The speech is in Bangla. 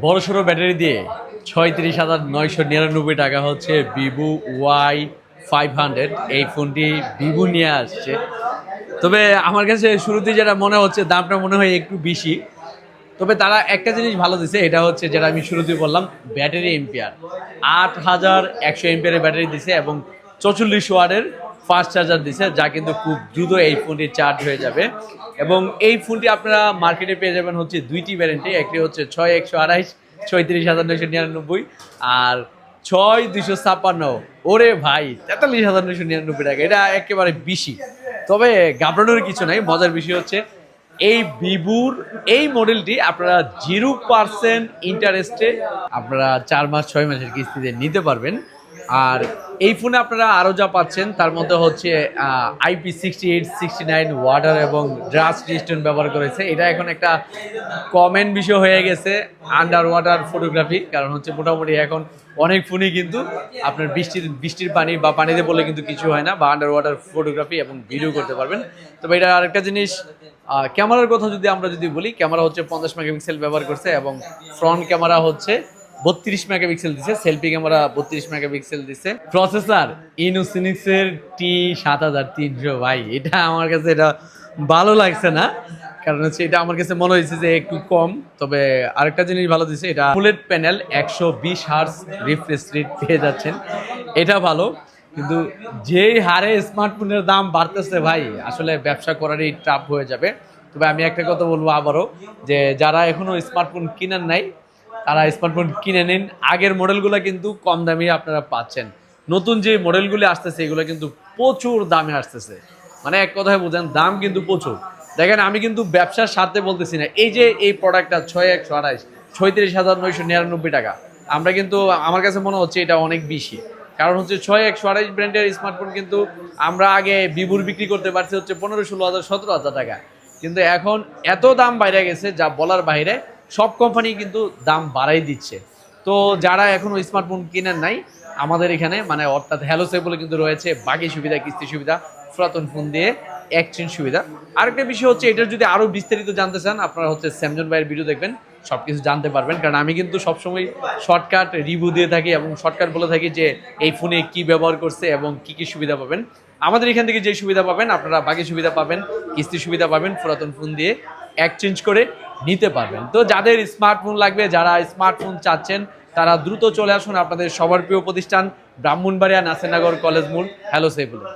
বড়সড় ব্যাটারি দিয়ে ৩৬,৯৯৯ টাকা হচ্ছে ভিভো Y500 এই ফোনটি ভিভো নিয়ে আসছে। তবে আমার কাছে শুরুতেই যেটা মনে হচ্ছে দামটা মনে হয় একটু বেশি। তবে তারা একটা জিনিস ভালো দিছে, এটা হচ্ছে যেটা আমি শুরুতেই বললাম, ব্যাটারি এম্পিয়ার ৮১০০ এম্পিয়ারের ব্যাটারি দিছে এবং ৪৪ ওয়াটের ফাস্ট চার্জার দিছে, যা কিন্তু খুব দ্রুত এই ফোনটি চার্জ হয়ে যাবে। এবং এই ফোনটি আপনারা মার্কেটে পেয়ে যাবেন হচ্ছে দুইটি ভ্যারিয়েন্টে, একটি হচ্ছে ৬১২৮ ৩৬,৯৯৯ আর ৬২৫৬। ওরে ভাই, ৪৩,৯৯৯ টাকা, এটা একেবারে বেশি। তবে ঘাবড়ানোর কিছু নাই, মজার বিষয় হচ্ছে এই ভিভোর এই মডেলটি আপনারা 0% ইন্টারেস্টে আপনারা 4 মাস 6 মাসের কিস্তিতে নিতে পারবেন। আর এই ফোনে আপনারা আরও যা পাচ্ছেন তার মধ্যে হচ্ছে IP68 69 ওয়াটার এবং ড্রাস্ট রেজিস্ট্যান্ট ব্যবহার করেছে। এটা এখন একটা কমন বিষয় হয়ে গেছে, আন্ডার ওয়াটার ফটোগ্রাফি। কারণ হচ্ছে মোটামুটি এখন অনেক ফোনই কিন্তু আপনার বৃষ্টির পানি বা পানিতে পড়লে কিন্তু কিছু হয় না, বা আন্ডার ওয়াটার ফটোগ্রাফি এবং ভিডিও করতে পারবেন। তবে এটা আরেকটা জিনিস, ক্যামেরার কথা যদি বলি, ক্যামেরা হচ্ছে 50 মেগাপিক্সেল ব্যবহার করছে এবং ফ্রন্ট ক্যামেরা হচ্ছে 32 মেগাপিক্সেল দিছে, সেলফি ক্যামেরা 32 মেগাপিক্সেল দিছে। প্রসেসর ইনোসিনিক্সের T7300। ভাই, এটা আমার কাছে এটা ভালো লাগছে না, কারণ হচ্ছে এটা আমার কাছে মনে হয়েছে যে একটু কম। তবে আরেকটা জিনিস ভালো দিছে, এটা folate panel 120 hertz refresh rate পেয়ে যাচ্ছেন, এটা ভালো। কিন্তু যেই হারে স্মার্টফোনের দাম বাড়তেছে ভাই, আসলে ব্যবসা করারই টাফ হয়ে যাবে। তবে আমি একটা কথা বলবো আবারও, যে যারা এখনো স্মার্টফোন কিনেন নাই তারা স্মার্টফোন কিনে নিন। আগের মডেলগুলো কিন্তু কম দামে আপনারা পাচ্ছেন, নতুন যে মডেলগুলি আসতেছে এগুলো কিন্তু প্রচুর দামে আসতেছে। মানে এক কথায় বোঝেন, দাম কিন্তু প্রচুর। দেখেন, আমি কিন্তু ব্যবসার স্বার্থে বলতেছি না, এই যে এই প্রোডাক্টটা ৬১২৮ ৩৬,৯৯৯ টাকা, আমরা কিন্তু আমার কাছে মনে হচ্ছে এটা অনেক বেশি। কারণ হচ্ছে ৬১২৮ ব্র্যান্ডের স্মার্টফোন কিন্তু আমরা আগে ভিভোর বিক্রি করতে পারছি হচ্ছে ১৫-১৬ হাজার ১৭ হাজার টাকা, কিন্তু এখন এত দাম বাইরে গেছে যা বলার বাইরে। সব কোম্পানি কিন্তু দাম বাড়াই দিচ্ছে। তো যারা এখনো স্মার্টফোন কিনেন নাই, আমাদের এখানে মানে অর্থাৎ হ্যালো সেভ বলে কিন্তু রয়েছে বাকি সুবিধা, কিস্তি সুবিধা, পুরাতন ফোন দিয়ে এক্সচেঞ্জ সুবিধা। আরেকটা বিষয় হচ্ছে, এটার যদি আরো বিস্তারিত জানতে চান আপনারা হচ্ছে স্যামজন ভাইয়ের ভিডিও দেখবেন, সবকিছু জানতে পারবেন। কারণ আমি কিন্তু সবসময় শর্টকাট রিভিউ দিয়ে থাকি এবং শর্টকাট বলে থাকি যে এই ফোনে কি ব্যবহার করছে এবং কি কি সুবিধা পাবেন। আমাদের এখান থেকে যে সুবিধা পাবেন আপনারা বাকি সুবিধা পাবেন, কিস্তি সুবিধা পাবেন, পুরাতন ফোন দিয়ে এক্সচেঞ্জ করে নিতে পারবেন। তো যাদের স্মার্টফোন লাগবে, যারা স্মার্টফোন চাচ্ছেন, তারা দ্রুত চলে আসুন আপনাদের সবার প্রিয় প্রতিষ্ঠান ব্রাহ্মণবাড়িয়া নাসিরনগর কলেজ মোড় হ্যালো সেভ বলে।